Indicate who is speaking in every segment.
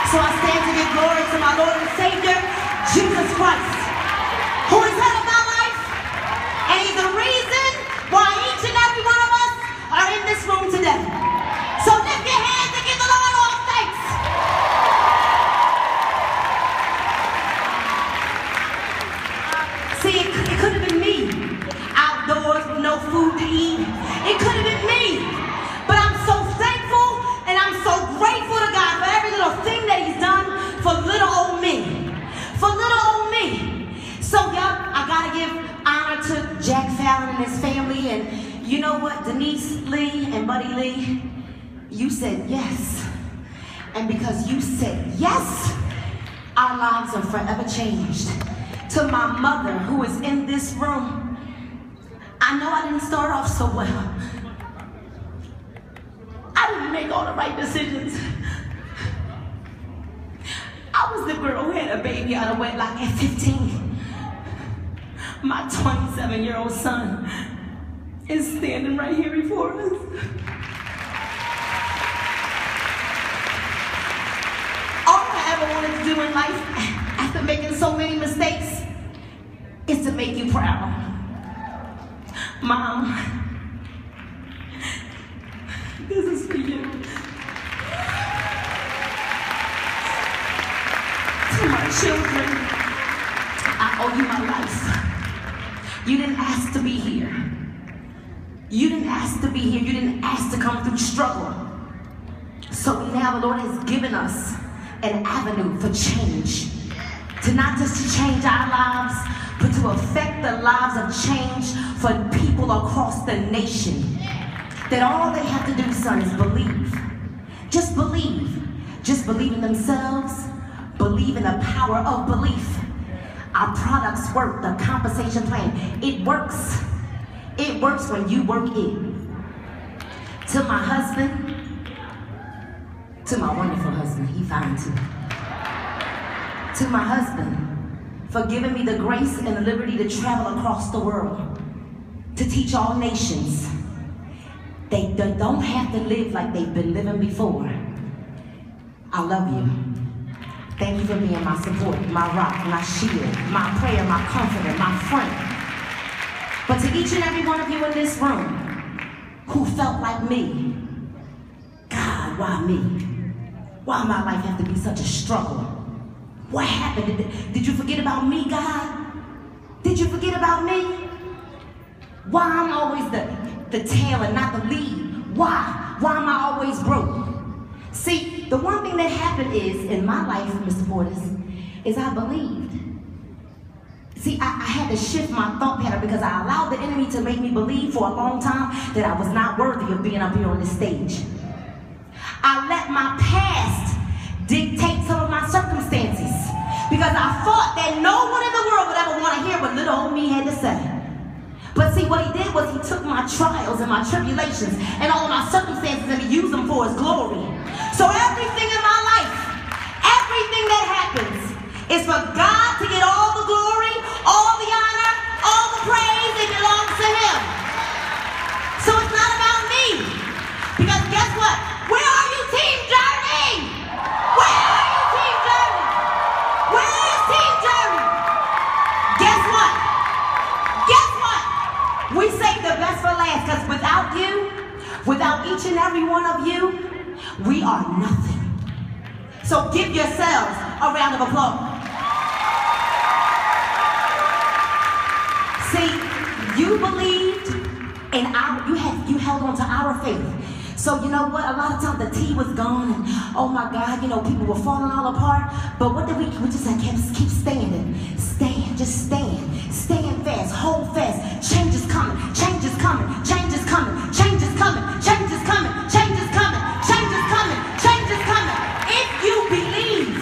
Speaker 1: So I stand to give glory to my Lord and Savior, Jesus Christ, who is head of my life, and he's the reason why each and every one of us are in this room today. So lift your hands and give the Lord all thanks. See, it could have been me, outdoors with no food to eat. It could have been me. But I'm so thankful and I'm so grateful to God for every little thing that he's done for little old me. For little old me. So, y'all, I gotta give honor to Jack Fallon and his family. And you know what? Denise Lee and Buddy Lee, you said yes. And because you said yes, our lives are forever changed. To my mother, who is in this room, I know I didn't start off so well. I didn't make all the right decisions. I was the girl who had a baby out of wedlock at 15. My 27-year-old son is standing right here before us. All I ever wanted to do in life, after making so many mistakes, is to make you proud. Mom, this is for you. To my children, I owe you my life. You didn't ask to be here. You didn't ask to be here. You didn't ask to come through struggle. So now the Lord has given us an avenue for change. To not just to change our lives, but to affect the lives of change for people across the nation. That all they have to do, son, is believe. Just believe. Just believe in themselves. Believe in the power of belief. Our products work. The compensation plan, it works. It works when you work it. To my husband, to my wonderful husband, he fine too. To my husband, for giving me the grace and the liberty to travel across the world, to teach all nations. They don't have to live like they've been living before. I love you. Thank you for being my support, my rock, my shield, my prayer, my comforter, my friend. But to each and every one of you in this room who felt like me, God, why me? Why my life have to be such a struggle? What happened? Did you forget about me, God? Did you forget about me? Why I'm always the tail and not the lead? Why? Why am I always broke? See, the one thing that happened is, in my life, Mr. Portis, is I believed. See, I had to shift my thought pattern because I allowed the enemy to make me believe for a long time that I was not worthy of being up here on this stage. I let my past dictate some of my circumstances because I thought that no one in the world would ever want to hear what little old me had to say. But see, what he did was he took my trials and my tribulations and all of my circumstances and he used them for his glory. So everything in my life, everything that happens is for God to get all the glory, all the honor, all the praise. It belongs to him. So it's not about me. Because guess what? Where are you, Team Journey? Where are you, Team Journey? Where is Team Journey? Guess what? Guess what? We save the best for last because without you, without each and every one of you, we are nothing. So give yourselves a round of applause. See, you believed in you held on to our faith. So you know what? A lot of times the tea was gone and oh my God, you know, people were falling all apart. But what did we just keep standing. Stand, just stand. Stand fast, hold fast. Change is coming, change is coming, change is coming, change is coming, change is coming, change is coming, change is coming, change is coming. If you believe.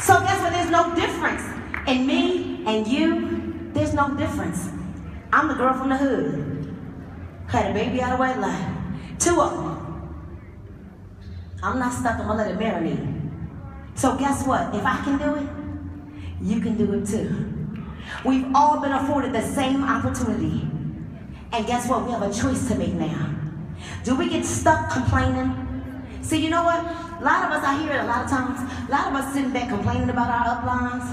Speaker 1: So guess what? There's no difference in me and you. There's no difference. I'm the girl from the hood. Had a baby out of wedlock. 2 of them. I'm not stuck. I'm gonna let it marinate. So guess what? If I can do it, you can do it too. We've all been afforded the same opportunity. And guess what? We have a choice to make now. Do we get stuck complaining? See, you know what? A lot of us, I hear it a lot of times, a lot of us sitting back complaining about our uplines,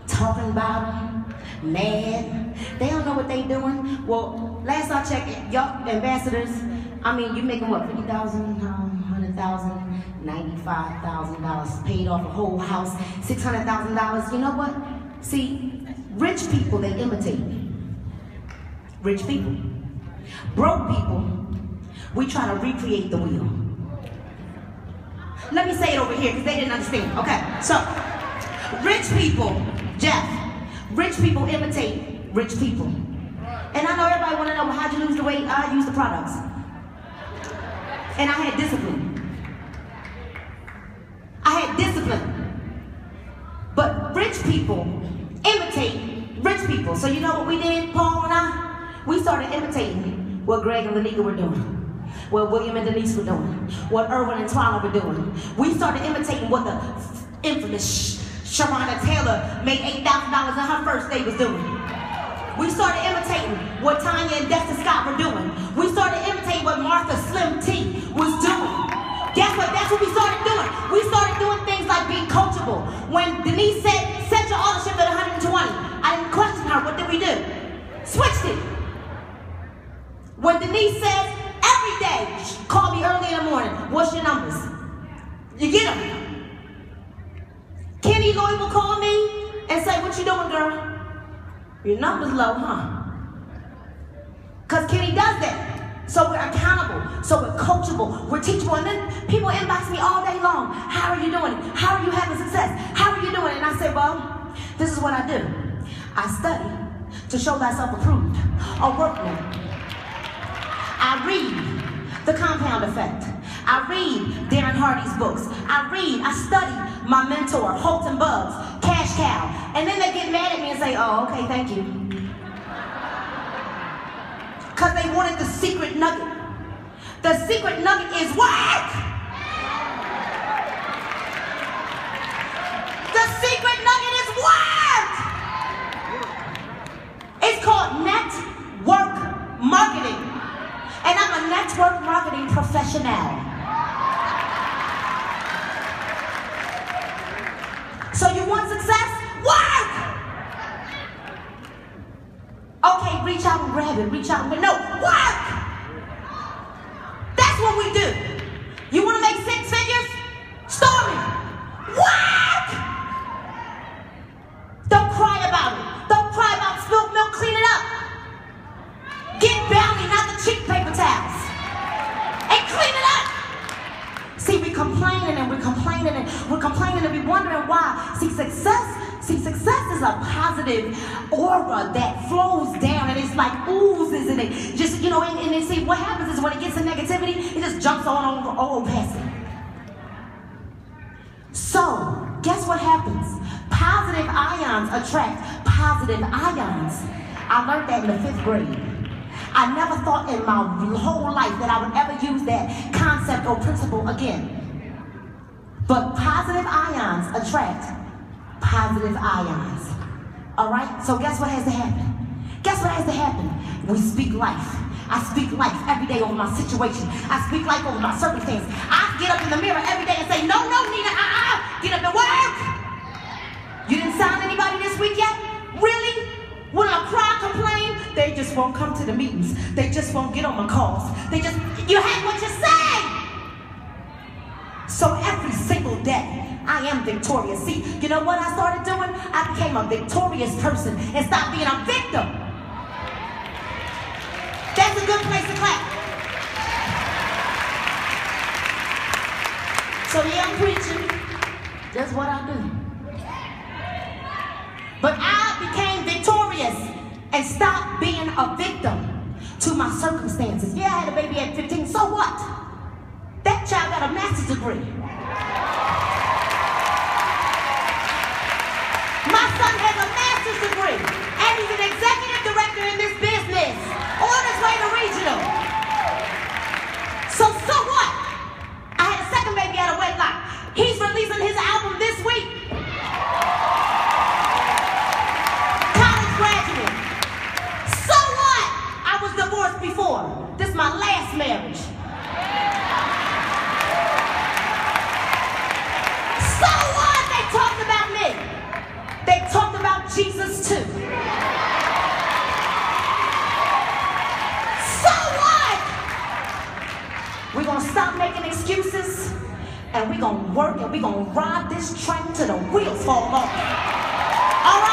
Speaker 1: talking about them, mad. They don't know what they doing. Well, last I checked, y'all ambassadors, I mean, you making what, $50,000, $100,000, $95,000, paid off a whole house, $600,000. You know what? See, rich people, they imitate. Rich people. Broke people, we try to recreate the wheel. Let me say it over here because they didn't understand. Okay, so rich people, Jeff, rich people imitate rich people. And I know everybody want to know, well, how'd you lose the weight? I use the products. And I had discipline. I had discipline. But rich people imitate rich people. So you know what we did, Paul and I? We started imitating what Greg and Lanika were doing. What William and Denise were doing, what Irwin and Twyla were doing. We started imitating what the infamous Sharona Taylor made $8,000 in her first day was doing. We started imitating what Tanya and Dexter Scott were doing. We started imitating what Martha Slim T was doing. Guess what? That's what we started doing. We started doing things like being coachable. When Denise said, set your ownership at 120, I didn't question her. What did we do? Switched it. When Denise said, every day, call me early in the morning. What's your numbers? You get them. Kenny Lloyd will call me and say, what you doing, girl? Your number's low, huh? Because Kenny does that. So we're accountable. So we're coachable. We're teachable. And then people inbox me all day long. How are you doing? How are you having success? How are you doing? And I say, well, this is what I do. I study to show thyself approved, a workman. I read The Compound Effect. I read Darren Hardy's books. I study my mentor, Holton Bugs, Cash Cow. And then they get mad at me and say, oh, okay, thank you. Because they wanted the secret nugget. The secret nugget is work. The secret nugget is work. It's called network marketing. And I'm a network marketing professional. So you want success? Work! Okay, reach out and grab it. Reach out and no, work! That's what we do. You want to make 6 figures? Stormy. Work! Don't cry about it. Don't cry about spilled milk. Clean it up. Get Bounty, not the cheap paper towels. And clean it up. See, we're complaining and we're complaining and we're complaining and we're wondering why. See, success is a positive aura that flows down and it's like oozes and it just, you know, and then see what happens is when it gets in negativity, it just jumps on past it. So, guess what happens? Positive ions attract positive ions. I learned that in the 5th grade. I never thought in my whole life that I would ever use that concept or principle again. But positive ions attract positive ions. All right? So guess what has to happen? Guess what has to happen? We speak life. I speak life every day over my situation. I speak life over my circumstance. I get up in the mirror every day and say, no, Nina, get up and work. You didn't sign anybody this week yet? Really? When I cry, complain, they just won't come to the meetings. They just won't get on my calls. You had what you say. So every single day, I am victorious. See, you know what I started doing? I became a victorious person and stopped being a victim. That's a good place to clap. So yeah, I'm preaching. That's what I do. But I became victorious and stopped being a victim to my circumstances. Yeah, I had a baby at 15, so what? That child got a master's degree. My son has a master's degree, and he's an executive director in this business, on his way to regional. So what? I had a second baby out of wedlock. He's releasing his album this week. Before. This is my last marriage. Jesus too. So what? We're going to stop making excuses, and we're going to work, and we're going to ride this train till the wheels fall off. All right?